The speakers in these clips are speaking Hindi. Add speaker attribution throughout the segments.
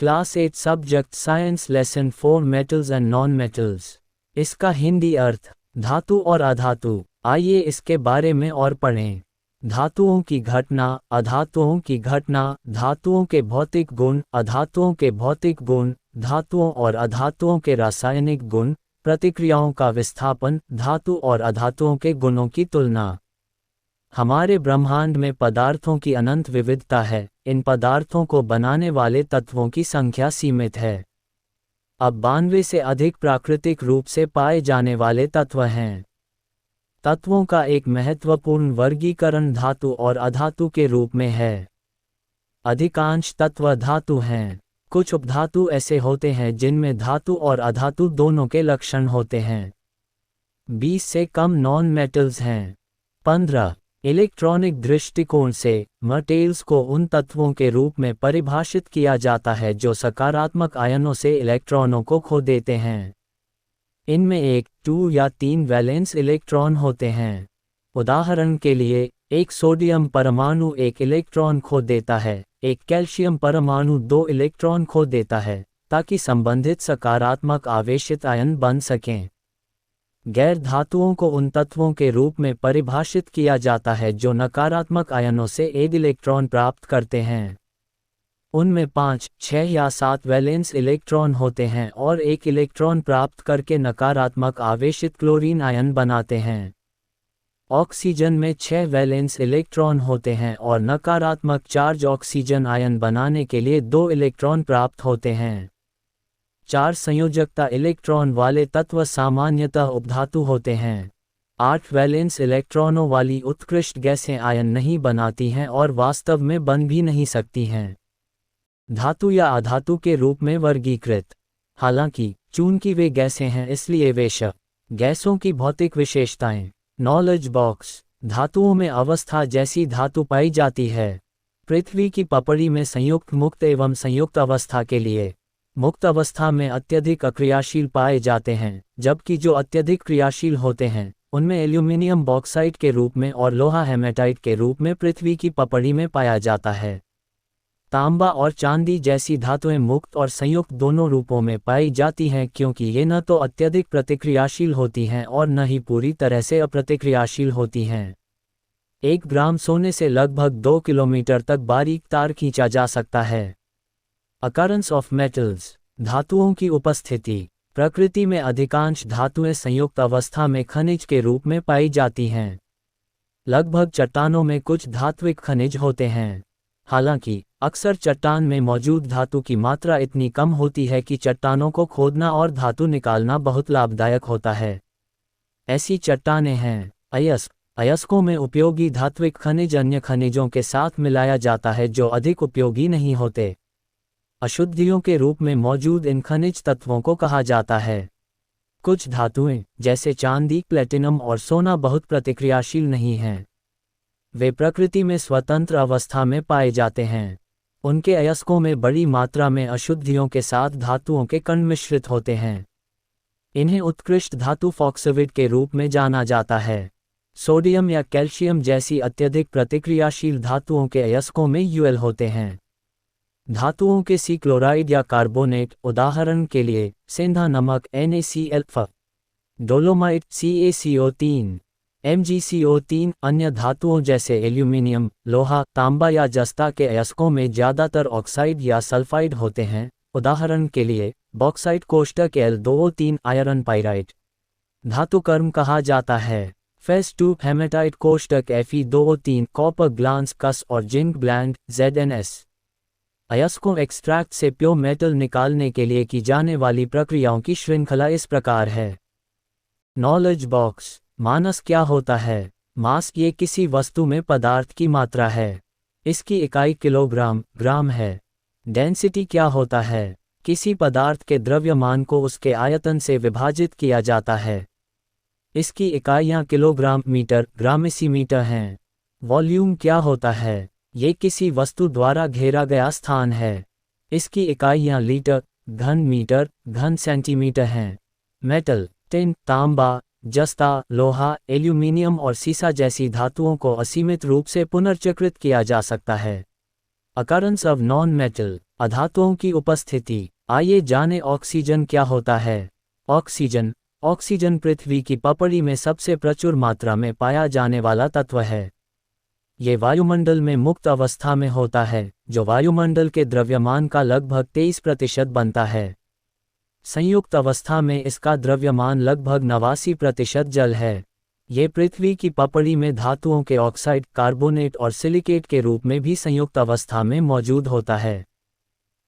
Speaker 1: Class 8 subject science lesson 4 metals and non metals. इसका हिंदी अर्थ धातु और अधातु। आइए इसके बारे में और पढ़ें। धातुओं की घटना, अधातुओं की घटना, धातुओं के भौतिक गुण, अधातुओं के भौतिक गुण, धातुओं और अधातुओं के रासायनिक गुण, प्रतिक्रियाओं का विस्थापन, धातु और अधातुओं के गुणों की तुलना। हमारे ब्रह्मांड में पदार्थों की अनंत विविधता है। इन पदार्थों को बनाने वाले तत्वों की संख्या सीमित है। अब 92 से अधिक प्राकृतिक रूप से पाए जाने वाले तत्व हैं। तत्वों का एक महत्वपूर्ण वर्गीकरण धातु और अधातु के रूप में है। अधिकांश तत्व धातु हैं। कुछ उपधातु ऐसे होते हैं जिनमें धातु और अधातु दोनों के लक्षण होते हैं। 20 से कम नॉन मेटल्स हैं। 15 इलेक्ट्रॉनिक दृष्टिकोण से मेटल्स को उन तत्वों के रूप में परिभाषित किया जाता है जो सकारात्मक आयनों से इलेक्ट्रॉनों को खो देते हैं। इनमें 1, 2 या 3 वैलेंस इलेक्ट्रॉन होते हैं। उदाहरण के लिए, एक सोडियम परमाणु 1 इलेक्ट्रॉन खो देता है, एक कैल्शियम परमाणु 2 इलेक्ट्रॉन खो देता है, ताकि संबंधित सकारात्मक आवेशित आयन बन सकें। गैर धातुओं को उन तत्वों के रूप में परिभाषित किया जाता है जो नकारात्मक आयनों से एक इलेक्ट्रॉन प्राप्त करते हैं। उनमें 5, 6 या 7 वैलेंस इलेक्ट्रॉन होते हैं और एक इलेक्ट्रॉन प्राप्त करके नकारात्मक आवेशित क्लोरीन आयन बनाते हैं। ऑक्सीजन में 6 वैलेंस इलेक्ट्रॉन होते हैं और नकारात्मक चार्ज ऑक्सीजन आयन बनाने के लिए 2 इलेक्ट्रॉन प्राप्त होते हैं। 4 संयोजकता इलेक्ट्रॉन वाले तत्व सामान्यतः उपधातु होते हैं। 8 वैलेंस इलेक्ट्रॉनों वाली उत्कृष्ट गैसें आयन नहीं बनाती हैं और वास्तव में बन भी नहीं सकती हैं। धातु या अधातु के रूप में वर्गीकृत। हालांकि चूंकि वे गैसें हैं इसलिए वे गैसों की भौतिक विशेषताएं। Knowledge box. धातुओं में अवस्था जैसी धातु पाई जाती है। पृथ्वी की पपड़ी में संयुक्त मुक्त एवं संयुक्त अवस्था के लिए मुक्त अवस्था में अत्यधिक अक्रियाशील पाए जाते हैं, जबकि जो अत्यधिक क्रियाशील होते हैं उनमें एल्यूमिनियम बॉक्साइट के रूप में और लोहा हेमेटाइट के रूप में पृथ्वी की पपड़ी में पाया जाता है। तांबा और चांदी जैसी धातुएं मुक्त और संयुक्त दोनों रूपों में पाई जाती हैं क्योंकि ये न तो अत्यधिक प्रतिक्रियाशील होती हैं और न ही पूरी तरह से अप्रतिक्रियाशील होती हैं। 1 ग्राम सोने से लगभग 2 किलोमीटर तक बारीक तार खींचा जा सकता है। Occurrence of metals. धातुओं की उपस्थिति। प्रकृति में अधिकांश धातुएं संयुक्त अवस्था में खनिज के रूप में पाई जाती हैं। लगभग चट्टानों में कुछ धात्विक खनिज होते हैं। हालांकि अक्सर चट्टान में मौजूद धातु की मात्रा इतनी कम होती है कि चट्टानों को खोदना और धातु निकालना बहुत लाभदायक होता है। ऐसी चट्टानें हैं अयस्क। अयस्कों में उपयोगी धात्विक खनिज अन्य खनिजों के साथ मिलाया जाता है जो अधिक उपयोगी नहीं होते। अशुद्धियों के रूप में मौजूद इन खनिज तत्वों को कहा जाता है। कुछ धातुएं जैसे चांदी, प्लेटिनम और सोना बहुत प्रतिक्रियाशील नहीं हैं। वे प्रकृति में स्वतंत्र अवस्था में पाए जाते हैं। उनके अयस्कों में बड़ी मात्रा में अशुद्धियों के साथ धातुओं के कण मिश्रित होते हैं। इन्हें उत्कृष्ट धातु फॉक्सोविट के रूप में जाना जाता है। सोडियम या कैल्शियम जैसी अत्यधिक प्रतिक्रियाशील धातुओं के अयस्कों में यूएल होते हैं। धातुओं के सी क्लोराइड या कार्बोनेट, उदाहरण के लिए सेंधा नमक NaCl, डोलोमाइट CaCO3, MgCO3, अन्य धातुओं जैसे एल्यूमिनियम, लोहा, तांबा या जस्ता के अयस्कों में ज़्यादातर ऑक्साइड या सल्फाइड होते हैं, उदाहरण के लिए बॉक्साइट कोष्टक Al2O3 आयरन पाइराइट। धातुकर्म कहा जाता है। Fe2 हेमेटाइट कोष्टक Fe2O3 कॉपर ग्लांस कस और जिंक ब्लैंड ZnS। अयस्कों एक्सट्रैक्ट से प्योर मेटल निकालने के लिए की जाने वाली प्रक्रियाओं की श्रृंखला इस प्रकार है। Knowledge box. मानस क्या होता है? मास ये किसी वस्तु में पदार्थ की मात्रा है। इसकी इकाई किलोग्राम, ग्राम है। डेंसिटी क्या होता है? किसी पदार्थ के द्रव्यमान को उसके आयतन से विभाजित किया जाता है। इसकी इकाइयाँ किलोग्राम, मीटर, ग्रामेसीमीटर हैं। वॉल्यूम क्या होता है? ये किसी वस्तु द्वारा घेरा गया स्थान है। इसकी इकाइयाँ लीटर, घन मीटर, घन सेंटीमीटर हैं। मेटल, टिन, तांबा, जस्ता, लोहा, एल्यूमिनियम और सीसा जैसी धातुओं को असीमित रूप से पुनर्चक्रित किया जा सकता है। Occurrence of non metal. अधातुओं की उपस्थिति। आइए जानें ऑक्सीजन क्या होता है। ऑक्सीजन ऑक्सीजन पृथ्वी की पपड़ी में सबसे प्रचुर मात्रा में पाया जाने वाला तत्व है। ये वायुमंडल में मुक्त अवस्था में होता है, जो वायुमंडल के द्रव्यमान का लगभग 23% बनता है। संयुक्त अवस्था में इसका द्रव्यमान लगभग 89% जल है। ये पृथ्वी की पपड़ी में धातुओं के ऑक्साइड, कार्बोनेट और सिलिकेट के रूप में भी संयुक्त अवस्था में मौजूद होता है।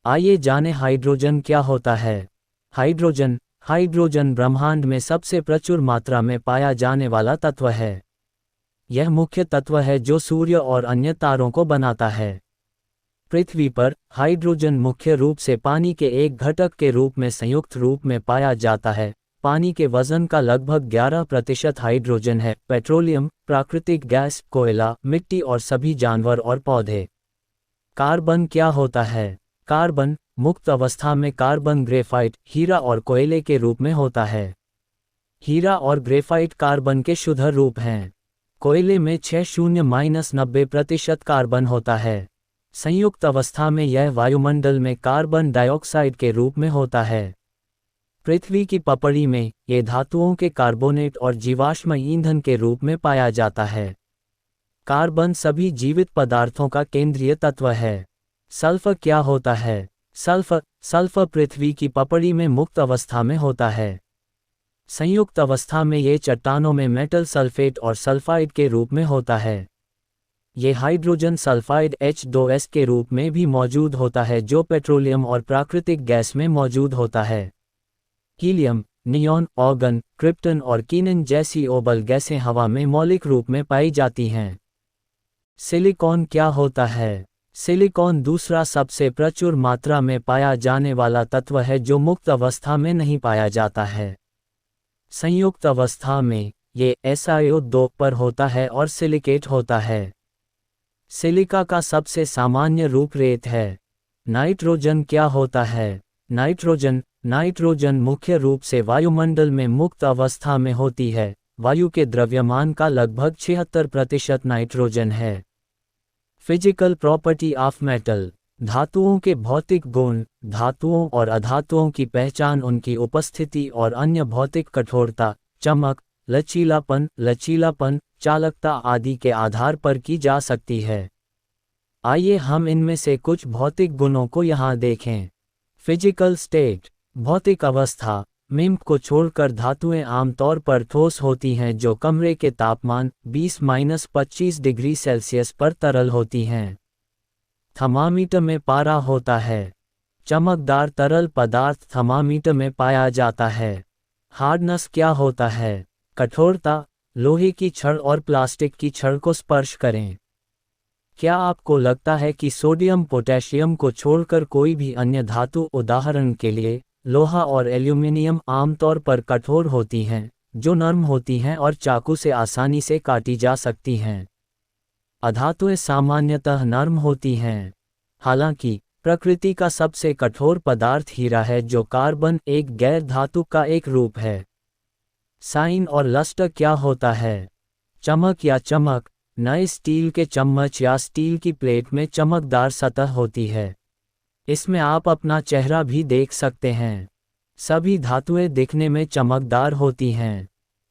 Speaker 1: आइए जानें हाइड्रोजन क्या होता है। हाइड्रोजन ब्रह्मांड में सबसे प्रचुर मात्रा में पाया जाने वाला तत्व है। यह मुख्य तत्व है जो सूर्य और अन्य तारों को बनाता है। पृथ्वी पर हाइड्रोजन मुख्य रूप से पानी के एक घटक के रूप में संयुक्त रूप में पाया जाता है। पानी के वजन का लगभग 11% हाइड्रोजन है। पेट्रोलियम, प्राकृतिक गैस, कोयला, मिट्टी और सभी जानवर और पौधे। कार्बन क्या होता है। कार्बन मुक्त अवस्था में कार्बन ग्रेफाइट, हीरा और कोयले के रूप में होता है। हीरा और ग्रेफाइट कार्बन के शुद्ध रूप हैं। कोयले में 60-90% कार्बन होता है। संयुक्त अवस्था में यह वायुमंडल में कार्बन डाइऑक्साइड के रूप में होता है। पृथ्वी की पपड़ी में ये धातुओं के कार्बोनेट और जीवाश्म ईंधन के रूप में पाया जाता है। कार्बन सभी जीवित पदार्थों का केंद्रीय तत्व है। सल्फर क्या होता है। सल्फर पृथ्वी की पपड़ी में मुक्त अवस्था में होता है। संयुक्त अवस्था में ये चट्टानों में मेटल सल्फेट और सल्फाइड के रूप में होता है। ये हाइड्रोजन सल्फाइड H2S के रूप में भी मौजूद होता है, जो पेट्रोलियम और प्राकृतिक गैस में मौजूद होता है। हीलियम, नियॉन, ऑर्गन, क्रिप्टन और कीनन जैसी ओबल गैसें हवा में मौलिक रूप में पाई जाती हैं। सिलिकॉन क्या होता है। सिलिकॉन दूसरा सबसे प्रचुर मात्रा में पाया जाने वाला तत्व है जो मुक्त अवस्था में नहीं पाया जाता है। संयुक्त अवस्था में ये SiO2 पर होता है और सिलिकेट होता है। सिलिका का सबसे सामान्य रूप रेत है। नाइट्रोजन क्या होता है। नाइट्रोजन मुख्य रूप से वायुमंडल में मुक्त अवस्था में होती है। वायु के द्रव्यमान का लगभग 76% नाइट्रोजन है। Physical property of metal. धातुओं के भौतिक गुण। धातुओं और अधातुओं की पहचान उनकी उपस्थिति और अन्य भौतिक कठोरता, चमक, लचीलापन, चालकता आदि के आधार पर की जा सकती है। आइए हम इनमें से कुछ भौतिक गुणों को यहाँ देखें। फिजिकल स्टेट, भौतिक अवस्था। मिम्प को छोड़कर धातुएं आमतौर पर ठोस होती हैं जो कमरे के तापमान 20-25 डिग्री सेल्सियस पर तरल होती हैं। थर्मामीटर में पारा होता है। चमकदार तरल पदार्थ थर्मामीटर में पाया जाता है। हार्डनेस क्या होता है। कठोरता। लोहे की छड़ और प्लास्टिक की छड़ को स्पर्श करें। क्या आपको लगता है कि सोडियम पोटेशियम को छोड़कर कोई भी अन्य धातु, उदाहरण के लिए लोहा और एल्यूमीनियम, आमतौर पर कठोर होती हैं, जो नरम होती हैं और चाकू से आसानी से काटी जा सकती हैं। अधातुएं सामान्यतः नरम होती हैं। हालांकि प्रकृति का सबसे कठोर पदार्थ हीरा है, जो कार्बन एक गैर धातु का एक रूप है। साइन और लस्टर क्या होता है। चमक या चमक। नए स्टील के चम्मच या स्टील की प्लेट में चमकदार सतह होती है। इसमें आप अपना चेहरा भी देख सकते हैं। सभी धातुएं दिखने में चमकदार होती हैं।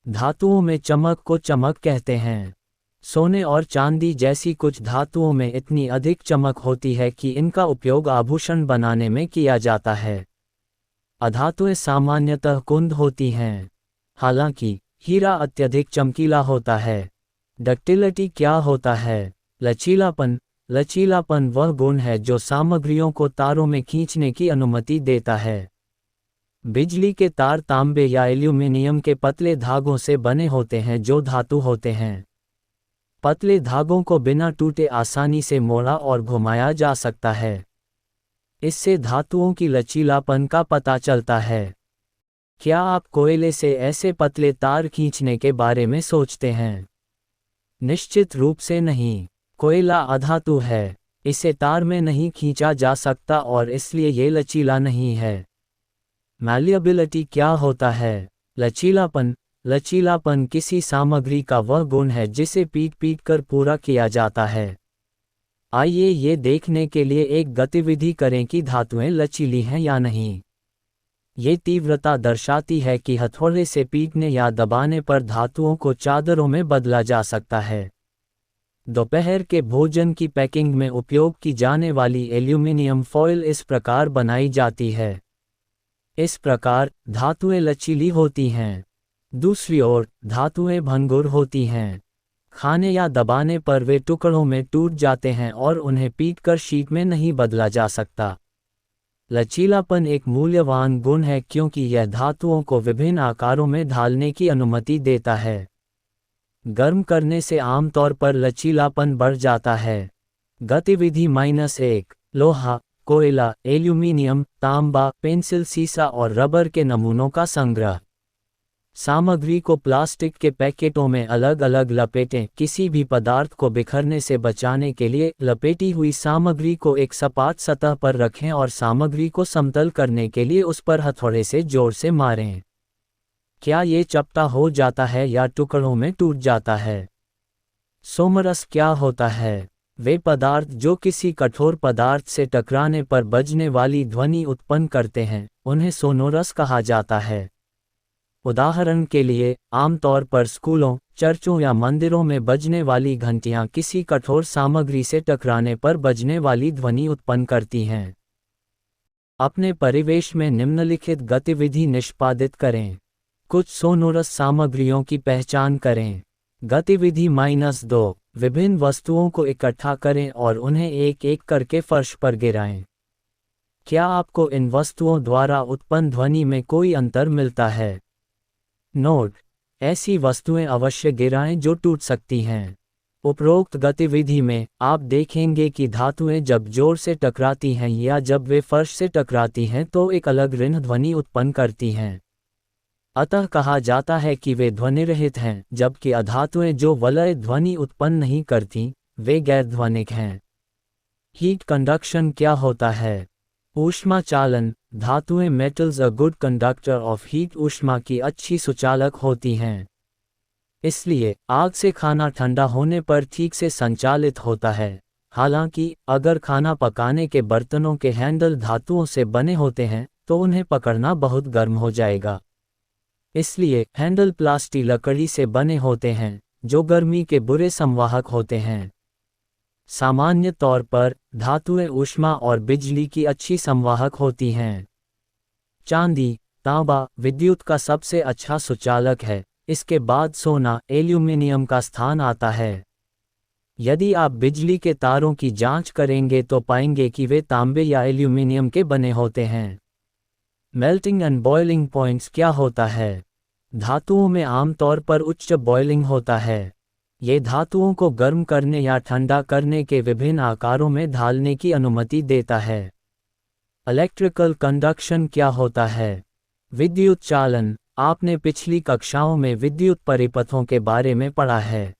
Speaker 1: धातुओं में चमक को चमक कहते हैं। सोने और चांदी जैसी कुछ धातुओं में इतनी अधिक चमक होती है कि इनका उपयोग आभूषण बनाने में किया जाता है। अधातुएं सामान्यतः कुंद होती हैं। हालांकि हीरा अत्यधिक चमकीला होता है। डक्टिलिटी क्या होता है। लचीलापन वह गुण है जो सामग्रियों को तारों में खींचने की अनुमति देता है। बिजली के तार तांबे या एल्यूमीनियम के पतले धागों से बने होते हैं जो धातु होते हैं। पतले धागों को बिना टूटे आसानी से मोड़ा और घुमाया जा सकता है। इससे धातुओं की लचीलापन का पता चलता है। क्या आप कोयले से ऐसे पतले तार खींचने के बारे में सोचते हैं? निश्चित रूप से नहीं। कोयला अधातु है। इसे तार में नहीं खींचा जा सकता और इसलिए ये लचीला नहीं है। मैलिएबिलिटी क्या होता है? लचीलापन किसी सामग्री का वह गुण है जिसे पीट कर पूरा किया जाता है। आइए ये देखने के लिए एक गतिविधि करें कि धातुएं लचीली हैं या नहीं। ये तीव्रता दर्शाती है कि हथौड़े से पीटने या दबाने पर धातुओं को चादरों में बदला जा सकता है। दोपहर के भोजन की पैकिंग में उपयोग की जाने वाली एल्यूमीनियम फॉइल इस प्रकार बनाई जाती है। इस प्रकार धातुएं लचीली होती हैं। दूसरी ओर धातुएं भंगुर होती हैं। खाने या दबाने पर वे टुकड़ों में टूट जाते हैं और उन्हें पीटकर शीट में नहीं बदला जा सकता। लचीलापन एक मूल्यवान गुण है क्योंकि यह धातुओं को विभिन्न आकारों में ढालने की अनुमति देता है। गर्म करने से आमतौर पर लचीलापन बढ़ जाता है। गतिविधि -1 लोहा, कोयला, एल्यूमीनियम, तांबा, पेंसिल, सीसा और रबर के नमूनों का संग्रह। सामग्री को प्लास्टिक के पैकेटों में अलग अलग लपेटें। किसी भी पदार्थ को बिखरने से बचाने के लिए लपेटी हुई सामग्री को एक सपाट सतह पर रखें और सामग्री को समतल करने के लिए उस पर हथौड़े से जोर से मारें। क्या ये चपटा हो जाता है या टुकड़ों में टूट जाता है? सोमरस क्या होता है? वे पदार्थ जो किसी कठोर पदार्थ से टकराने पर बजने वाली ध्वनि उत्पन्न करते हैं, उन्हें सोनोरस कहा जाता है। उदाहरण के लिए, आमतौर पर स्कूलों, चर्चों या मंदिरों में बजने वाली घंटियां किसी कठोर सामग्री से टकराने पर बजने वाली ध्वनि उत्पन्न करती हैं। अपने परिवेश में निम्नलिखित गतिविधि निष्पादित करें। कुछ सोनोरस सामग्रियों की पहचान करें। गतिविधि -2 विभिन्न वस्तुओं को इकट्ठा करें और उन्हें एक एक करके फर्श पर गिराएं। क्या आपको इन वस्तुओं द्वारा उत्पन्न ध्वनि में कोई अंतर मिलता है? नोट: ऐसी वस्तुएं अवश्य गिराएं जो टूट सकती हैं। उपरोक्त गतिविधि में आप देखेंगे कि धातुएं जब जोर से टकराती हैं या जब वे फर्श से टकराती हैं तो एक अलग ऋण ध्वनि उत्पन्न करती हैं। अतः कहा जाता है कि वे ध्वनिरहित हैं, जबकि अधातुएं जो वलय ध्वनि उत्पन्न नहीं करती, वे गैर ध्वनिक हैं। हीट कंडक्शन क्या होता है? ऊष्मा चालन। धातुएं metals a good conductor of heat ऊष्मा की अच्छी सुचालक होती हैं। इसलिए आग से खाना ठंडा होने पर ठीक से संचालित होता है। हालांकि अगर खाना पकाने के बर्तनों के हैंडल धातुओं से बने होते हैं तो उन्हें पकड़ना बहुत गर्म हो जाएगा। इसलिए हैंडल प्लास्टिक लकड़ी से बने होते हैं, जो गर्मी के बुरे संवाहक होते हैं। सामान्य तौर पर धातुएं ऊष्मा और बिजली की अच्छी संवाहक होती हैं। चांदी, तांबा विद्युत का सबसे अच्छा सुचालक है। इसके बाद सोना, एल्यूमीनियम का स्थान आता है। यदि आप बिजली के तारों की जांच करेंगे तो पाएंगे कि वे तांबे या एल्यूमीनियम के बने होते हैं। मेल्टिंग एंड बॉइलिंग पॉइंट्स क्या होता है? धातुओं में आमतौर पर उच्च बॉइलिंग होता है। ये धातुओं को गर्म करने या ठंडा करने के विभिन्न आकारों में ढालने की अनुमति देता है। इलेक्ट्रिकल कंडक्शन क्या होता है? विद्युत चालन। आपने पिछली कक्षाओं में विद्युत परिपथों के बारे में पढ़ा है।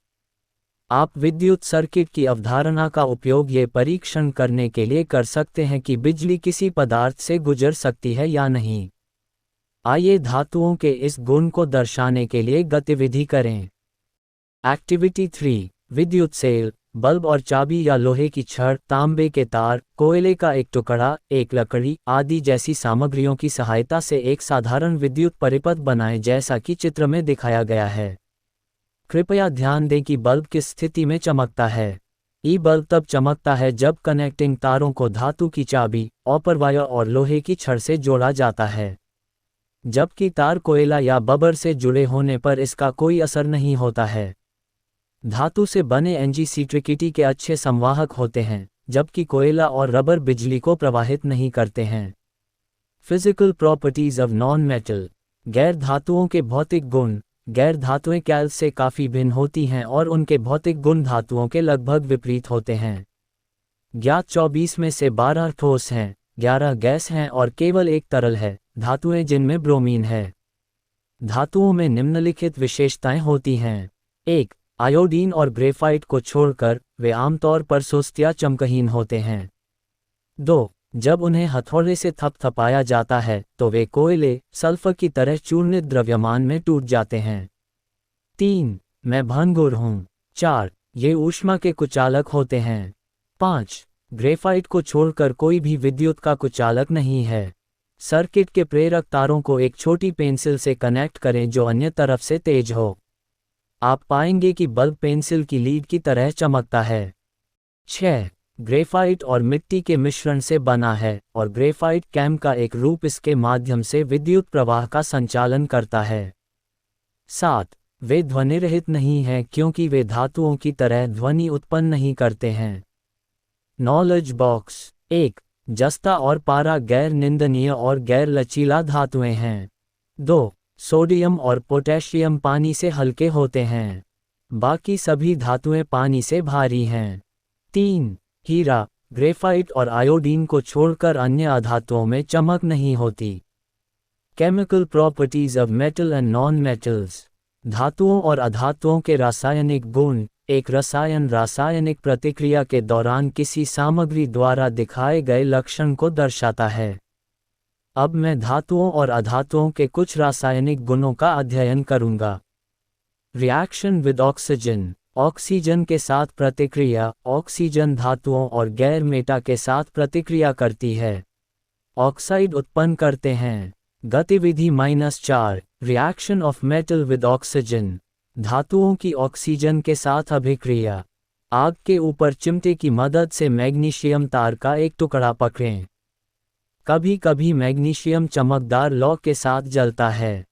Speaker 1: आप विद्युत सर्किट की अवधारणा का उपयोग ये परीक्षण करने के लिए कर सकते हैं कि बिजली किसी पदार्थ से गुजर सकती है या नहीं। आइए धातुओं के इस गुण को दर्शाने के लिए गतिविधि करें। एक्टिविटी 3 विद्युत सेल। बल्ब और चाबी या लोहे की छड़, तांबे के तार, कोयले का एक टुकड़ा, एक लकड़ी आदि जैसी सामग्रियों की सहायता से एक साधारण विद्युत परिपथ बनाएं जैसा कि चित्र में दिखाया गया है। कृपया ध्यान दें कि बल्ब किस स्थिति में चमकता है। बल्ब तब चमकता है जब कनेक्टिंग तारों को धातु की चाबी, कॉपर वायर और लोहे की छड़ से जोड़ा जाता है। जबकि तार कोयला या बबर से जुड़े होने पर इसका कोई असर नहीं होता है। धातु से बने एंजीसीट्रिकिटी के अच्छे संवाहक होते हैं, जबकि कोयला और रबर बिजली को प्रवाहित नहीं करते हैं। Physical properties of non metal. गैर धातुओं के भौतिक गुण। गैर धातुएं कैल से काफ़ी भिन्न होती हैं और उनके भौतिक गुण धातुओं के लगभग विपरीत होते हैं। ज्ञात 24 में से 12 ठोस हैं, 11 गैस हैं और केवल एक तरल है, धातुएं जिनमें ब्रोमीन है। धातुओं में निम्नलिखित विशेषताएं होती हैं। 1. आयोडीन और ग्रेफाइट को छोड़कर वे आमतौर पर सुस्त या चमकहीन होते हैं। 2. जब उन्हें हथौड़े से थपथपाया जाता है तो वे कोयले, सल्फर की तरह चूर्णित द्रव्यमान में टूट जाते हैं। 3. मैं भंगुर हूँ। 4. ये ऊष्मा के कुचालक होते हैं। 5. ग्रेफाइट को छोड़कर कोई भी विद्युत का कुचालक नहीं है। सर्किट के प्रेरक तारों को एक छोटी पेंसिल से कनेक्ट करें जो अन्य तरफ से तेज हो। आप पाएंगे कि बल्ब पेंसिल की लीड की तरह चमकता है। 6. ग्रेफाइट और मिट्टी के मिश्रण से बना है और ग्रेफाइट कैम का एक रूप इसके माध्यम से विद्युत प्रवाह का संचालन करता है। 7. वे ध्वनिरहित नहीं हैं क्योंकि वे धातुओं की तरह ध्वनि उत्पन्न नहीं करते हैं। Knowledge box. 1. जस्ता और पारा गैर निंदनीय और गैर लचीला धातुएं हैं। 2. सोडियम और पोटेशियम पानी से हल्के होते हैं। बाकी सभी धातुएं पानी से भारी हैं। 3. हीरा, ग्रेफाइट और आयोडीन को छोड़कर अन्य अधातुओं में चमक नहीं होती। Chemical properties of metal and non metals. धातुओं और अधातुओं के रासायनिक गुण एक रसायन रासायनिक प्रतिक्रिया के दौरान किसी सामग्री द्वारा दिखाए गए लक्षण को दर्शाता है। अब मैं धातुओं और अधातुओं के कुछ रासायनिक गुणों का अध्ययन करूंगा। Reaction with oxygen. ऑक्सीजन के साथ प्रतिक्रिया। ऑक्सीजन धातुओं और गैर मेटा के साथ प्रतिक्रिया करती है। ऑक्साइड उत्पन्न करते हैं। गतिविधि -4। Reaction of metal with oxygen. धातुओं की ऑक्सीजन के साथ अभिक्रिया। आग के ऊपर चिमटे की मदद से मैग्नीशियम तार का एक टुकड़ा पकड़ें। कभी कभी मैग्नीशियम चमकदार लौ के साथ जलता है।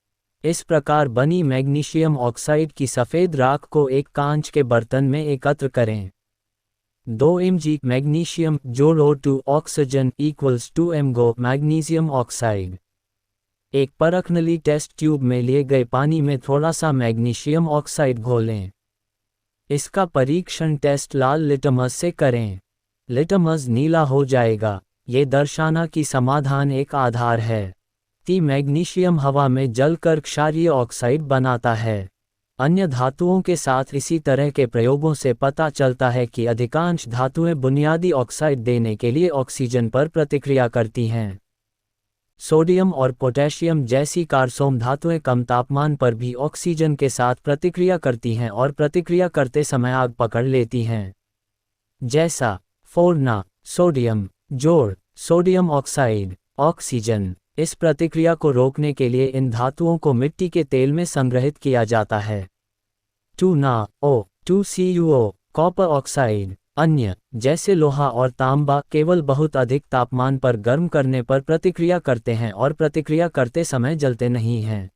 Speaker 1: इस प्रकार बनी मैग्नीशियम ऑक्साइड की सफ़ेद राख को एक कांच के बर्तन में एकत्र करें। 2 mg मैग्नीशियम जोड़ो two oxygen equals 2 mgo magnesium oxide. एक परखनली टेस्ट ट्यूब में लिए गए पानी में थोड़ा सा मैग्नीशियम ऑक्साइड घोलें। इसका परीक्षण टेस्ट लाल लिटमस से करें। लिटमस नीला हो जाएगा, ये दर्शाना कि समाधान एक आधार है। मैग्नीशियम हवा में जलकर क्षारीय ऑक्साइड बनाता है। अन्य धातुओं के साथ इसी तरह के प्रयोगों से पता चलता है कि अधिकांश धातुएं बुनियादी ऑक्साइड देने के लिए ऑक्सीजन पर प्रतिक्रिया करती हैं। सोडियम और पोटेशियम जैसी कार्बोन धातुएं कम तापमान पर भी ऑक्सीजन के साथ प्रतिक्रिया करती हैं और प्रतिक्रिया करते समय आग पकड़ लेती हैं। जैसा फोड़ना, सोडियम जोड़, सोडियम ऑक्साइड, ऑक्सीजन। इस प्रतिक्रिया को रोकने के लिए इन धातुओं को मिट्टी के तेल में संग्रहित किया जाता है। 2 2CuO, कॉपर ऑक्साइड। अन्य, जैसे लोहा और तांबा, केवल बहुत अधिक तापमान पर गर्म करने पर प्रतिक्रिया करते हैं और प्रतिक्रिया करते समय जलते नहीं हैं।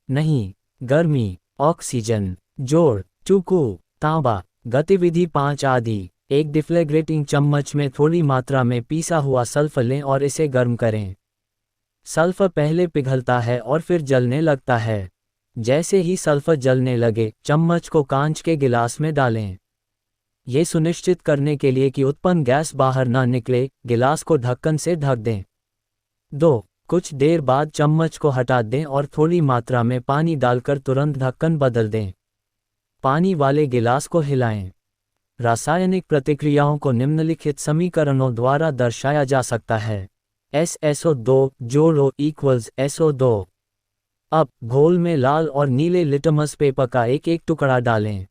Speaker 1: नहीं, गर्मी, ऑक्सीजन, जोड़, 2Cu, तांबा। गतिविधि 5 आदि। एक डिफ्लेग्रेटिंग चम्मच में थोड़ी मात्रा में पीसा हुआ सल्फर लें और इसे गर्म करें। सल्फर पहले पिघलता है और फिर जलने लगता है। जैसे ही सल्फर जलने लगे, चम्मच को कांच के गिलास में डालें। ये सुनिश्चित करने के लिए कि उत्पन्न गैस बाहर न निकले, गिलास को ढक्कन से ढक दें। 2. कुछ देर बाद चम्मच को हटा दें और थोड़ी मात्रा में पानी डालकर तुरंत ढक्कन बदल दें। पानी वाले गिलास को हिलाएं। रासायनिक प्रतिक्रियाओं को निम्नलिखित समीकरणों द्वारा दर्शाया जा सकता है। SSO2 जोड़ो इक्वल्स SO2। अब घोल में लाल और नीले लिटमस पेपर का एक एक टुकड़ा डालें।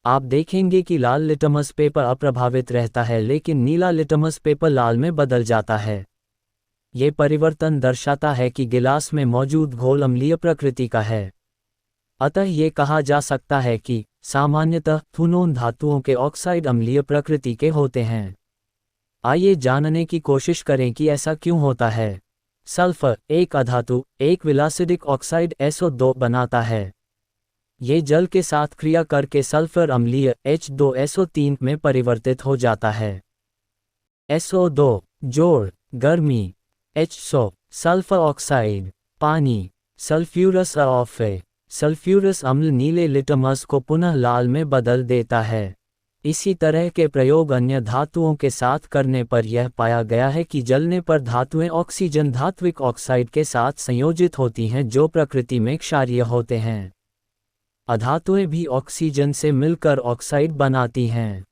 Speaker 1: आप देखेंगे कि लाल लिटमस पेपर अप्रभावित रहता है लेकिन नीला लिटमस पेपर लाल में बदल जाता है। ये परिवर्तन दर्शाता है कि गिलास में मौजूद घोल अम्लीय प्रकृति का है। अतः ये कहा जा सकता है कि सामान्यतः थूनोन धातुओं के ऑक्साइड अम्लीय प्रकृति के होते हैं। आइए जानने की कोशिश करें कि ऐसा क्यों होता है। सल्फर, एक अधातु, एक विलासिडिक ऑक्साइड SO2 बनाता है। ये जल के साथ क्रिया करके सल्फर अम्लीय H2SO3 में परिवर्तित हो जाता है। SO2 जोड़, गर्मी, H2 सल्फर ऑक्साइड, पानी, सल्फ्यूरस ऑफे। सल्फ्यूरस अम्ल नीले लिटमस को पुनः लाल में बदल देता है। इसी तरह के प्रयोग अन्य धातुओं के साथ करने पर यह पाया गया है कि जलने पर धातुएं ऑक्सीजन धात्विक ऑक्साइड के साथ संयोजित होती हैं जो प्रकृति में क्षारीय होते हैं। अधातुएं भी ऑक्सीजन से मिलकर ऑक्साइड बनाती हैं।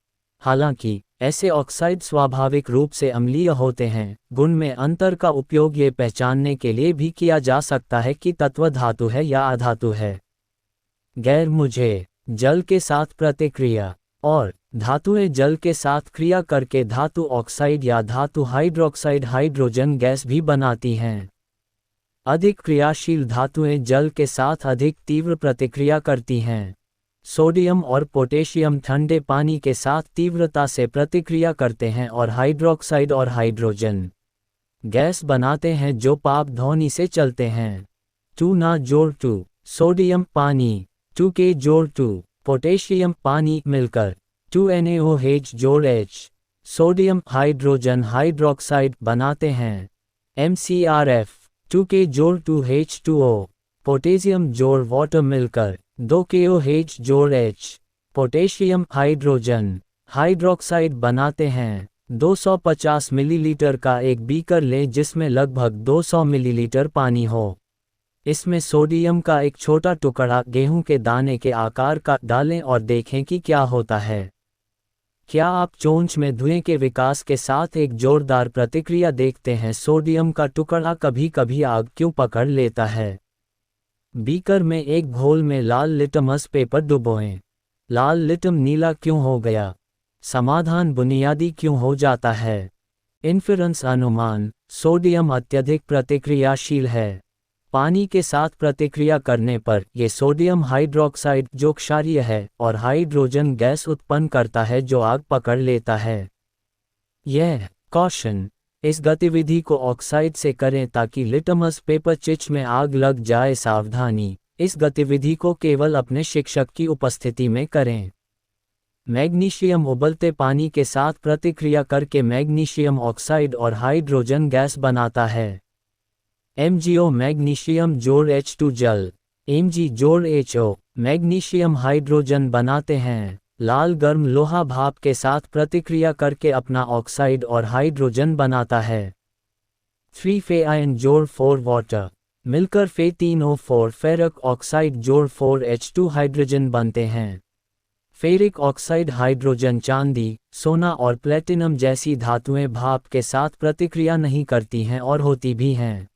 Speaker 1: हालांकि ऐसे ऑक्साइड स्वाभाविक रूप से अम्लीय होते हैं। गुण में अंतर का उपयोग ये पहचानने के लिए भी किया जा सकता है कि तत्व धातु है या अधातु है। गैर मुझे जल के साथ प्रतिक्रिया और धातुएं जल के साथ क्रिया करके धातु ऑक्साइड या धातु हाइड्रोक्साइड हाइड्रोजन गैस भी बनाती हैं। अधिक क्रियाशील धातुएं जल के साथ अधिक तीव्र प्रतिक्रिया करती हैं। सोडियम और पोटेशियम ठंडे पानी के साथ तीव्रता से प्रतिक्रिया करते हैं और हाइड्रोक्साइड और हाइड्रोजन गैस बनाते हैं जो पाप ध्वनि से चलते हैं। 2 ना जोड़ 2 सोडियम पानी 2 के जोड़ 2 पोटेशियम पानी मिलकर 2NaOH जोड़ H सोडियम हाइड्रोजन हाइड्रोक्साइड बनाते हैं। MCRF 2 के जोड़ 2H2O पोटेशियम जोड़ वाटर मिलकर 2 KOH जोड़ H पोटेशियम हाइड्रोजन हाइड्रोक्साइड बनाते हैं। 250 मिलीलीटर का एक बीकर लें जिसमें लगभग 200 मिलीलीटर पानी हो। इसमें सोडियम का एक छोटा टुकड़ा गेहूं के दाने के आकार का डालें और देखें कि क्या होता है। क्या आप चोंच में धुएं के विकास के साथ एक जोरदार प्रतिक्रिया देखते हैं? सोडियम का टुकड़ा कभी कभी आग क्यों पकड़ लेता है? बीकर में एक घोल में लाल लिटमस पेपर डुबोएं। लाल लिटम नीला क्यों हो गया? समाधान बुनियादी क्यों हो जाता है? इन्फेरेंस अनुमान सोडियम अत्यधिक प्रतिक्रियाशील है। पानी के साथ प्रतिक्रिया करने पर यह सोडियम हाइड्रोक्साइड जो क्षारीय है और हाइड्रोजन गैस उत्पन्न करता है जो आग पकड़ लेता है। यह कॉशन इस गतिविधि को ऑक्साइड से करें ताकि लिटमस पेपर चिच में आग लग जाए। सावधानी, इस गतिविधि को केवल अपने शिक्षक की उपस्थिति में करें। मैग्नीशियम उबलते पानी के साथ प्रतिक्रिया करके मैग्नीशियम ऑक्साइड और हाइड्रोजन गैस बनाता है। MgO मैग्नीशियम जोड़ H2 जल Mg जोड़ HO मैग्नीशियम हाइड्रोजन बनाते हैं। लाल गर्म लोहा भाप के साथ प्रतिक्रिया करके अपना ऑक्साइड और हाइड्रोजन बनाता है। 3 Fe आयन जोड़ 4 वाटर मिलकर Fe3O4 फेरक ऑक्साइड जोड़ 4 H2 हाइड्रोजन बनते हैं। फेरिक ऑक्साइड हाइड्रोजन चांदी, सोना और प्लेटिनम जैसी धातुएं भाप के साथ प्रतिक्रिया नहीं करती हैं और होती भी हैं।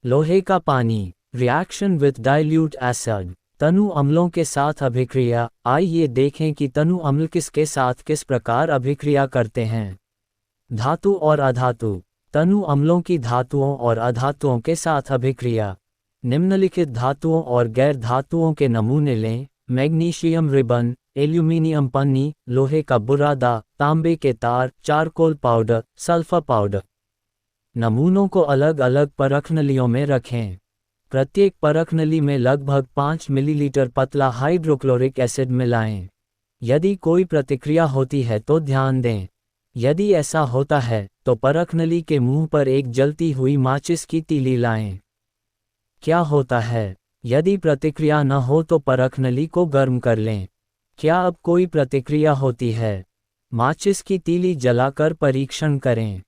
Speaker 1: लोहे का पानी रिएक्शन विथ डाइल्यूट एसिड तनु अम्लों के साथ अभिक्रिया। आइए देखें कि तनु अम्ल किसके साथ किस प्रकार अभिक्रिया करते हैं। धातु और अधातु तनु अम्लों की धातुओं और अधातुओं के साथ अभिक्रिया। निम्नलिखित धातुओं और गैर धातुओं के नमूने लें। मैग्नीशियम रिबन, एल्यूमिनियम पन्नी, लोहे का बुरादा, तांबे के तार, चारकोल पाउडर, सल्फर पाउडर। नमूनों को अलग अलग परखनलियों में रखें। प्रत्येक परखनली में लगभग 5 मिलीलीटर पतला हाइड्रोक्लोरिक एसिड मिलाएं। यदि कोई प्रतिक्रिया होती है तो ध्यान दें। यदि ऐसा होता है तो परखनली के मुंह पर एक जलती हुई माचिस की तीली लाएं। क्या होता है? यदि प्रतिक्रिया न हो तो परखनली को गर्म कर लें। क्या अब कोई प्रतिक्रिया होती है? माचिस की तीली जलाकर परीक्षण करें।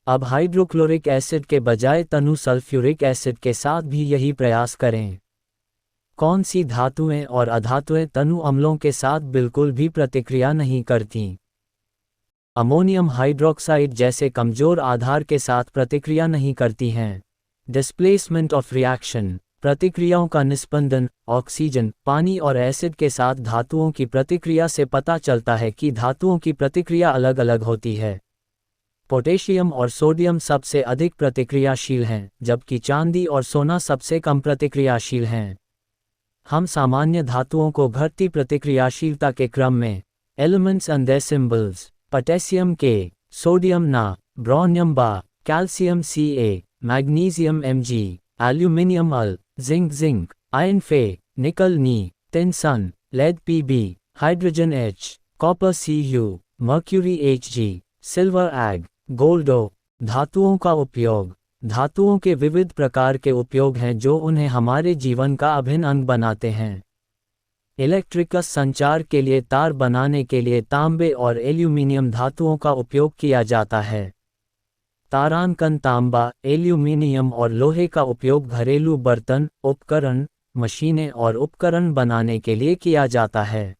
Speaker 1: अब हाइड्रोक्लोरिक एसिड के बजाय तनु सल्फ्यूरिक एसिड के साथ भी यही प्रयास करें। कौन सी धातुएं और अधातुएं तनु अम्लों के साथ बिल्कुल भी प्रतिक्रिया नहीं करती? अमोनियम हाइड्रोक्साइड जैसे कमजोर आधार के साथ प्रतिक्रिया नहीं करती हैं। डिस्प्लेसमेंट ऑफ रिएक्शन प्रतिक्रियाओं का निस्पंदन। ऑक्सीजन, पानी और एसिड के साथ धातुओं की प्रतिक्रिया से पता चलता है कि धातुओं की प्रतिक्रिया अलग अलग होती है। पोटेशियम और सोडियम सबसे अधिक प्रतिक्रियाशील हैं, जबकि चांदी और सोना सबसे कम प्रतिक्रियाशील हैं। हम सामान्य धातुओं को घटती प्रतिक्रियाशीलता के क्रम में elements and their symbols potassium K, sodium Na, ब्रोनियम Ba, calcium Ca, magnesium Mg, aluminium Al, zinc, iron Fe, nickel Ni, tin Sun, lead Pb, hydrogen H, copper Cu, mercury Hg, silver Ag, gold O। धातुओं का उपयोग। धातुओं के विविध प्रकार के उपयोग हैं जो उन्हें हमारे जीवन का अभिन्न अंग बनाते हैं। इलेक्ट्रिकल संचार के लिए तार बनाने के लिए तांबे और एल्यूमिनियम धातुओं का उपयोग किया जाता है। तारांकन तांबा, एल्यूमिनियम और लोहे का उपयोग घरेलू बर्तन, उपकरण, मशीनें और उपकरण बनाने के लिए किया जाता है।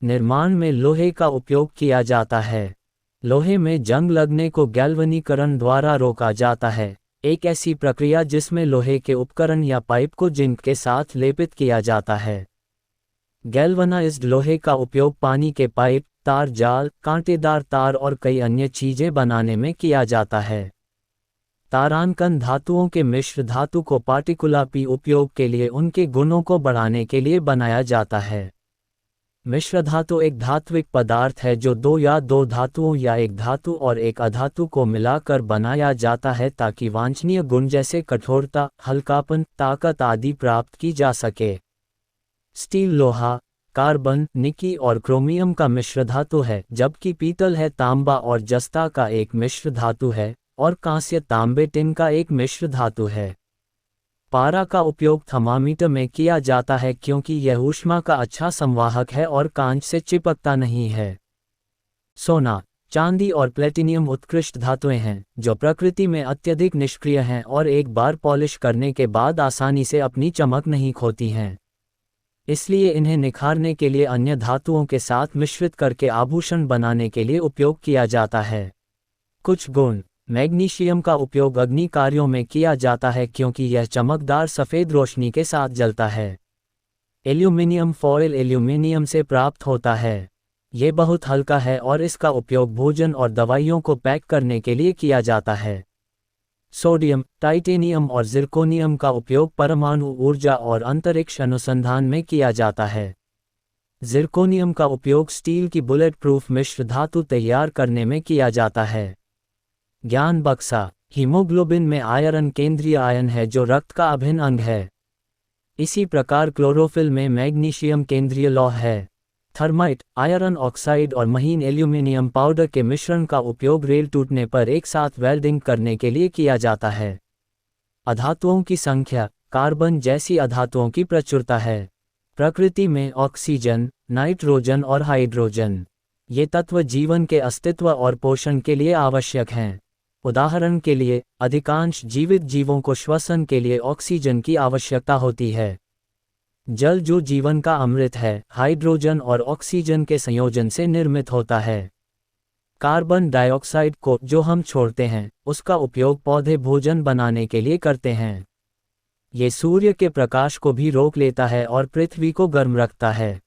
Speaker 1: निर्माण में लोहे का उपयोग किया जाता है। लोहे में जंग लगने को गैल्वनीकरण द्वारा रोका जाता है, एक ऐसी प्रक्रिया जिसमें लोहे के उपकरण या पाइप को जिंक के साथ लेपित किया जाता है। गैल्वनाइज्ड लोहे का उपयोग पानी के पाइप, तार जाल, कांटेदार तार और कई अन्य चीजें बनाने में किया जाता है। तारांकन धातुओं के मिश्र धातु को पार्टिकुलर पी उपयोग के लिए उनके गुणों को बढ़ाने के लिए बनाया जाता है। मिश्र धातु एक धात्विक पदार्थ है जो दो या दो धातुओं या एक धातु और एक अधातु को मिलाकर बनाया जाता है ताकि वांछनीय गुण जैसे कठोरता, हल्कापन, ताकत आदि प्राप्त की जा सके। स्टील लोहा, कार्बन, निकी और क्रोमियम का मिश्र धातु है, जबकि पीतल है तांबा और जस्ता का एक मिश्र धातु है, और कांस्य तांबे टिन का एक मिश्र धातु है। पारा का उपयोग थर्मामीटर में किया जाता है क्योंकि यह ऊष्मा का अच्छा संवाहक है और कांच से चिपकता नहीं है। सोना, चांदी और प्लेटिनियम उत्कृष्ट धातुएं हैं जो प्रकृति में अत्यधिक निष्क्रिय हैं और एक बार पॉलिश करने के बाद आसानी से अपनी चमक नहीं खोती हैं। इसलिए इन्हें निखारने के लिए अन्य धातुओं के साथ मिश्रित करके आभूषण बनाने के लिए उपयोग किया जाता है। कुछ गुण। मैग्नीशियम का उपयोग अग्नि कार्यों में किया जाता है क्योंकि यह चमकदार सफ़ेद रोशनी के साथ जलता है। एल्यूमिनियम फॉयल एल्यूमिनियम से प्राप्त होता है। ये बहुत हल्का है और इसका उपयोग भोजन और दवाइयों को पैक करने के लिए किया जाता है। सोडियम, टाइटेनियम और जिरकोनियम का उपयोग परमाणु ऊर्जा और अंतरिक्ष अनुसंधान में किया जाता है। जिरकोनियम का उपयोग स्टील की बुलेट प्रूफ मिश्र धातु तैयार करने में किया जाता है। ज्ञान बक्सा, हीमोग्लोबिन में आयरन केंद्रीय आयन है जो रक्त का अभिन्न अंग है। इसी प्रकार क्लोरोफिल में मैग्नीशियम केंद्रीय लौह है। थर्माइट, आयरन ऑक्साइड और महीन एल्यूमिनियम पाउडर के मिश्रण का उपयोग रेल टूटने पर एक साथ वेल्डिंग करने के लिए किया जाता है। अधातुओं की संख्या, कार्बन जैसी अधातुओं की प्रचुरता है। प्रकृति में ऑक्सीजन, नाइट्रोजन और हाइड्रोजन, ये तत्व जीवन के अस्तित्व और पोषण के लिए आवश्यक हैं। उदाहरण के लिए, अधिकांश जीवित जीवों को श्वसन के लिए ऑक्सीजन की आवश्यकता होती है। जल जो जीवन का अमृत है, हाइड्रोजन और ऑक्सीजन के संयोजन से निर्मित होता है। कार्बन डाइऑक्साइड को जो हम छोड़ते हैं, उसका उपयोग पौधे भोजन बनाने के लिए करते हैं। ये सूर्य के प्रकाश को भी रोक लेता है और पृथ्वी को गर्म रखता है।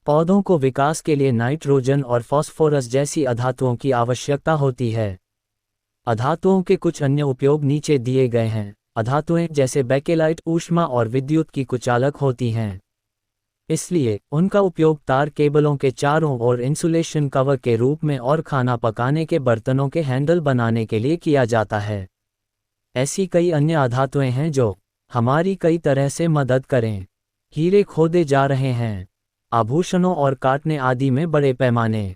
Speaker 1: पौधों को विकास के लिए नाइट्रोजन और फास्फोरस जैसी अधातुओं की आवश्यकता होती है। अधातुओं के कुछ अन्य उपयोग नीचे दिए गए हैं। अधातुएं जैसे बेकेलाइट ऊष्मा और विद्युत की कुचालक होती हैं। इसलिए उनका उपयोग तार केबलों के चारों ओर इंसुलेशन कवर के रूप में और खाना पकाने के बर्तनों के हैंडल बनाने के लिए किया जाता है। ऐसी कई अन्य अधातुएं हैं जो हमारी कई तरह से मदद करें। हीरे खोदे जा रहे हैं। आभूषणों और काटने आदि में बड़े पैमाने